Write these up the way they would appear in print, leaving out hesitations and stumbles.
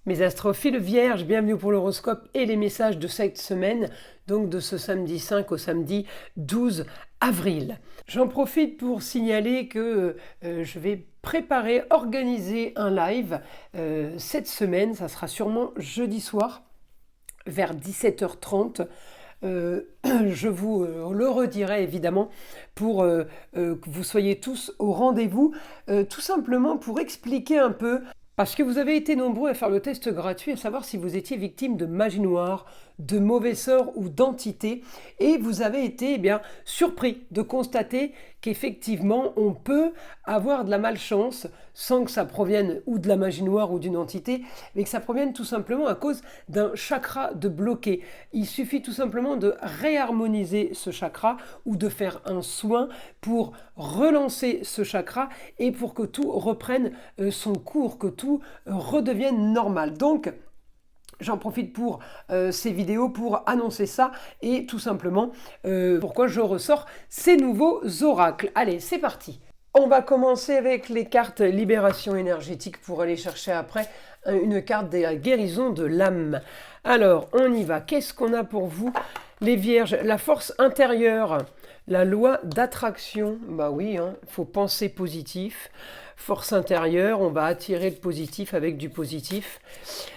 Mes astrophiles vierges, bienvenue pour l'horoscope et les messages de cette semaine, donc de ce samedi 5 au samedi 12 avril. J'en profite pour signaler que je vais organiser un live cette semaine, ça sera sûrement jeudi soir vers 17h30. Je vous le redirai évidemment pour que vous soyez tous au rendez-vous, tout simplement pour expliquer un peu. Parce que vous avez été nombreux à faire le test gratuit, à savoir si vous étiez victime de magie noire, de mauvais sorts ou d'entités, et vous avez été surpris de constater qu'effectivement on peut avoir de la malchance sans que ça provienne ou de la magie noire ou d'une entité, mais que ça provienne tout simplement à cause d'un chakra de bloqué. Il suffit tout simplement de réharmoniser ce chakra ou de faire un soin pour relancer ce chakra et pour que tout reprenne son cours, que tout redevienne normal. Donc, j'en profite pour ces vidéos pour annoncer ça et tout simplement pourquoi je ressors ces nouveaux oracles. Allez, c'est parti. On va commencer avec les cartes libération énergétique pour aller chercher après une carte de la guérison de l'âme. Alors, on y va. Qu'est-ce qu'on a pour vous, les vierges? La force intérieure, la loi d'attraction. Bah oui, faut penser positif. Force intérieure, on va attirer le positif avec du positif.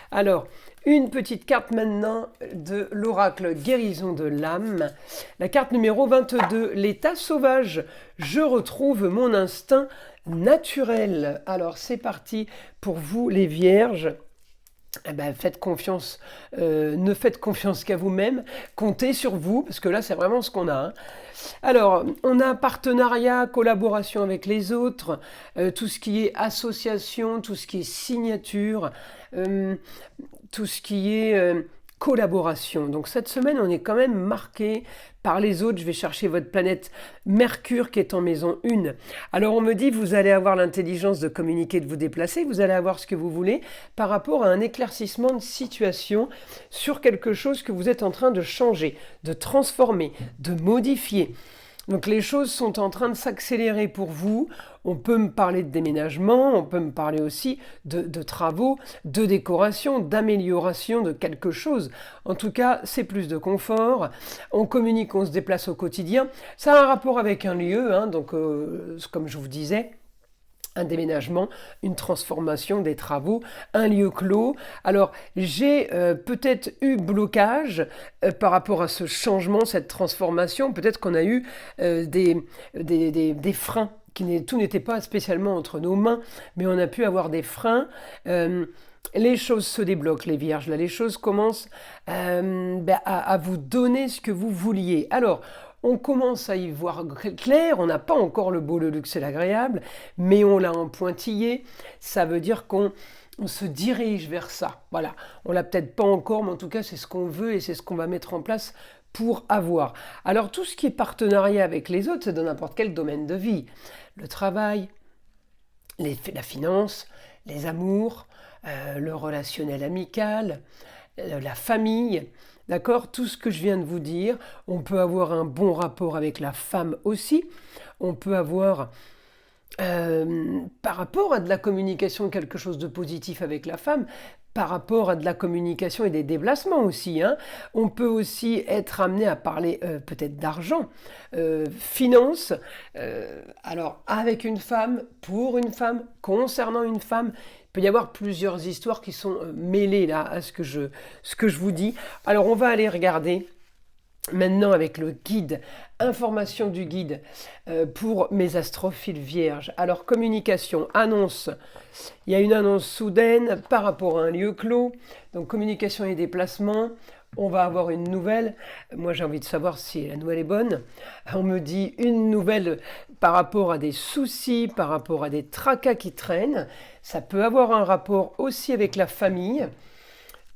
Alors, une petite carte maintenant de l'oracle guérison de l'âme. La carte numéro 22, l'état sauvage. Je retrouve mon instinct naturel. Alors c'est parti pour vous les vierges. Faites confiance, ne faites confiance qu'à vous-même, comptez sur vous, parce que là c'est vraiment ce qu'on a. Alors, on a partenariat, collaboration avec les autres, tout ce qui est association, tout ce qui est signature, tout ce qui est collaboration. Donc cette semaine, on est quand même marqué par les autres. Je vais chercher votre planète Mercure qui est en maison 1. Alors on me dit, vous allez avoir l'intelligence de communiquer, de vous déplacer, vous allez avoir ce que vous voulez par rapport à un éclaircissement de situation sur quelque chose que vous êtes en train de changer, de transformer, de modifier. Donc les choses sont en train de s'accélérer pour vous. On peut me parler de déménagement, on peut me parler aussi de travaux, de décoration, d'amélioration de quelque chose. En tout cas, c'est plus de confort. On communique, on se déplace au quotidien. Ça a un rapport avec un lieu, donc comme je vous disais, un déménagement, une transformation, des travaux, un lieu clos. Alors, j'ai peut-être eu blocage par rapport à ce changement, cette transformation. Peut-être qu'on a eu des freins. Tout n'était pas spécialement entre nos mains, mais on a pu avoir des freins. Les choses se débloquent, les vierges. Là, les choses commencent à vous donner ce que vous vouliez. Alors, on commence à y voir clair, on n'a pas encore le beau, le luxe et l'agréable, mais on l'a en pointillé, ça veut dire qu'on se dirige vers ça. Voilà, on l'a peut-être pas encore, mais en tout cas c'est ce qu'on veut et c'est ce qu'on va mettre en place pour avoir. Alors tout ce qui est partenariat avec les autres, c'est dans n'importe quel domaine de vie. Le travail, la finance, les amours, le relationnel amical, la famille. D'accord? Tout ce que je viens de vous dire, on peut avoir un bon rapport avec la femme aussi. On peut avoir, par rapport à de la communication, quelque chose de positif avec la femme, par rapport à de la communication et des déplacements aussi. On peut aussi être amené à parler peut-être d'argent, finance, alors avec une femme, pour une femme, concernant une femme. Il peut y avoir plusieurs histoires qui sont mêlées là à ce que je vous dis. Alors on va aller regarder maintenant avec le guide, information du guide pour mes astrophiles vierges. Alors communication, annonce, il y a une annonce soudaine par rapport à un lieu clos, donc communication et déplacement. On va avoir une nouvelle. Moi, j'ai envie de savoir si la nouvelle est bonne. On me dit une nouvelle par rapport à des soucis, par rapport à des tracas qui traînent. Ça peut avoir un rapport aussi avec la famille.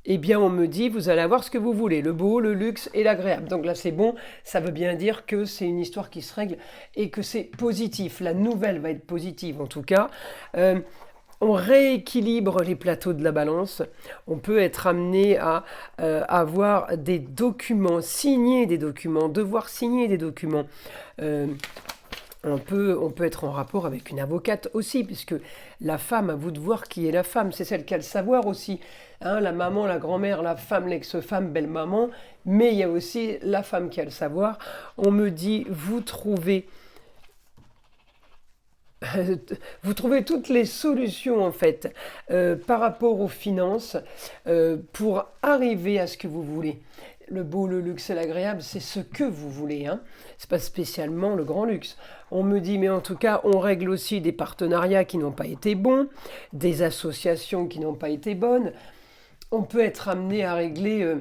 Eh bien, on me dit, vous allez avoir ce que vous voulez, le beau, le luxe et l'agréable. Donc là, c'est bon, ça veut bien dire que c'est une histoire qui se règle et que c'est positif. La nouvelle va être positive, en tout cas. On rééquilibre les plateaux de la balance. On peut être amené à avoir des documents, signer des documents, devoir signer des documents. On peut être en rapport avec une avocate aussi, puisque la femme, à vous de voir qui est la femme, c'est celle qui a le savoir aussi. Hein, la maman, la grand-mère, la femme, l'ex-femme, belle-maman, mais il y a aussi la femme qui a le savoir. On me dit, vous trouvez toutes les solutions en fait par rapport aux finances pour arriver à ce que vous voulez. Le beau, le luxe et l'agréable, c'est ce que vous voulez. Hein. C'est pas spécialement le grand luxe. On me dit, mais en tout cas, on règle aussi des partenariats qui n'ont pas été bons, des associations qui n'ont pas été bonnes. On peut être amené à régler,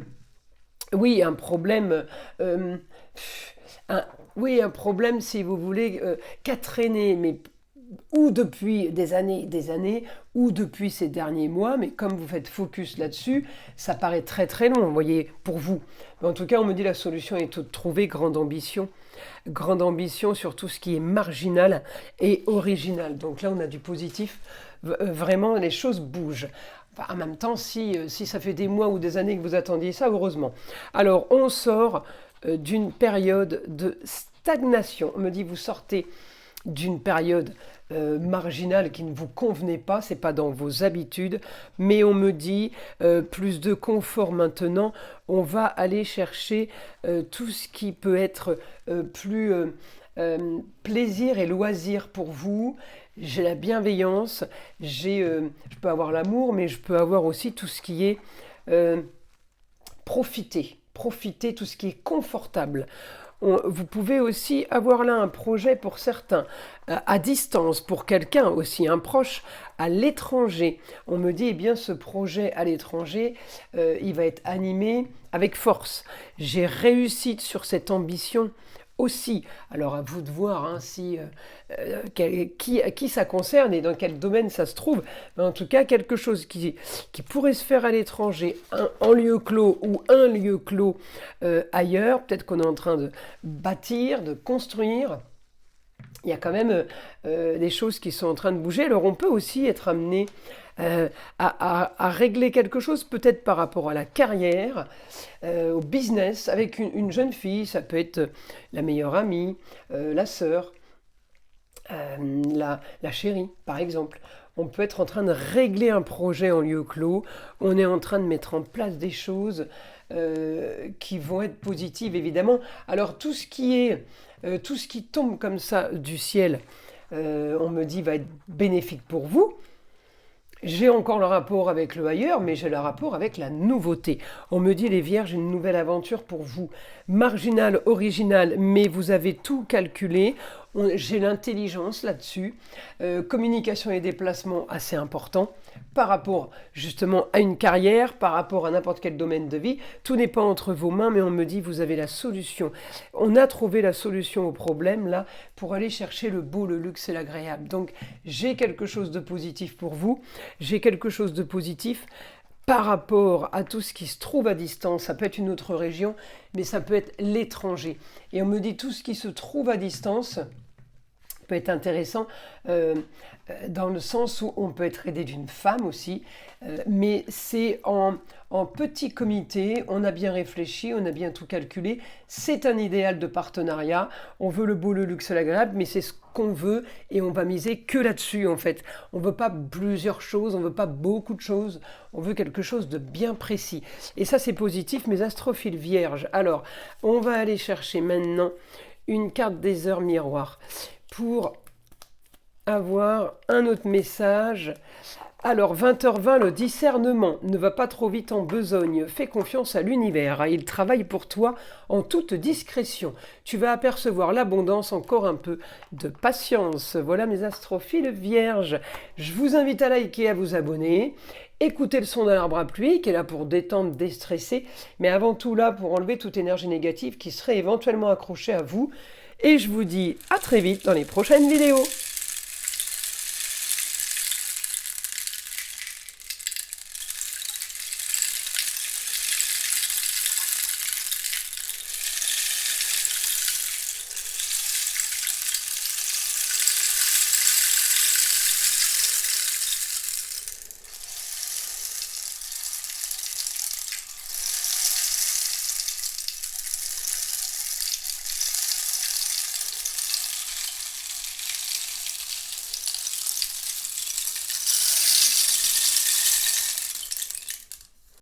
oui, un problème, un problème, si vous voulez, qu'a traîné, mais ou depuis des années, ou depuis ces derniers mois, mais comme vous faites focus là-dessus, ça paraît très très long, vous voyez, pour vous. Mais en tout cas, on me dit la solution est toute trouvée, grande ambition sur tout ce qui est marginal et original. Donc là, on a du positif, vraiment, les choses bougent. Enfin, en même temps, si ça fait des mois ou des années que vous attendiez ça, heureusement. Alors, on sort d'une période de stagnation. On me dit, vous sortez d'une période marginale qui ne vous convenait pas, c'est pas dans vos habitudes, mais on me dit plus de confort maintenant, on va aller chercher tout ce qui peut être plus plaisir et loisir pour vous. J'ai la bienveillance, je peux avoir l'amour, mais je peux avoir aussi tout ce qui est profiter, tout ce qui est confortable. Vous pouvez aussi avoir là un projet pour certains, à distance, pour quelqu'un aussi, un proche à l'étranger. On me dit, eh bien, ce projet à l'étranger, il va être animé avec force. J'ai réussi sur cette ambition aussi. Alors à vous de voir hein, qui ça concerne et dans quel domaine ça se trouve. Mais en tout cas, quelque chose qui pourrait se faire à l'étranger, en lieu clos ou un lieu clos ailleurs. Peut-être qu'on est en train de bâtir, de construire. Il y a quand même des choses qui sont en train de bouger. Alors on peut aussi être amené à régler quelque chose, peut-être par rapport à la carrière, au business, avec une jeune fille. Ça peut être la meilleure amie, la sœur, la chérie, par exemple. On peut être en train de régler un projet en lieu clos. On est en train de mettre en place des choses qui vont être positives, évidemment. Alors, tout ce qui tombe comme ça du ciel, on me dit, va être bénéfique pour vous. J'ai encore le rapport avec le ailleurs, mais j'ai le rapport avec la nouveauté. On me dit, les vierges, une nouvelle aventure pour vous. Marginale, originale, mais vous avez tout calculé. J'ai l'intelligence là-dessus. Communication et déplacement assez important par rapport justement à une carrière, par rapport à n'importe quel domaine de vie. Tout n'est pas entre vos mains, mais on me dit, vous avez la solution. On a trouvé la solution au problème, là, pour aller chercher le beau, le luxe et l'agréable. Donc, j'ai quelque chose de positif pour vous. J'ai quelque chose de positif par rapport à tout ce qui se trouve à distance. Ça peut être une autre région, mais ça peut être l'étranger. Et on me dit, tout ce qui se trouve à distance peut être intéressant dans le sens où on peut être aidé d'une femme aussi, mais c'est en petit comité, on a bien réfléchi, on a bien tout calculé, c'est un idéal de partenariat, on veut le beau, le luxe, l'agréable, mais c'est ce qu'on veut et on va miser que là-dessus en fait. On veut pas plusieurs choses, on veut pas beaucoup de choses, on veut quelque chose de bien précis. Et ça c'est positif, mes astrophiles vierges. Alors, on va aller chercher maintenant une carte des heures miroirs pour avoir un autre message. Alors, 20h20, le discernement ne va pas trop vite en besogne. Fais confiance à l'univers. Il travaille pour toi en toute discrétion. Tu vas apercevoir l'abondance, encore un peu de patience. Voilà mes astrophiles vierges. Je vous invite à liker, à vous abonner. Écoutez le son d'un arbre à pluie qui est là pour détendre, déstresser, mais avant tout là pour enlever toute énergie négative qui serait éventuellement accrochée à vous. Et je vous dis à très vite dans les prochaines vidéos.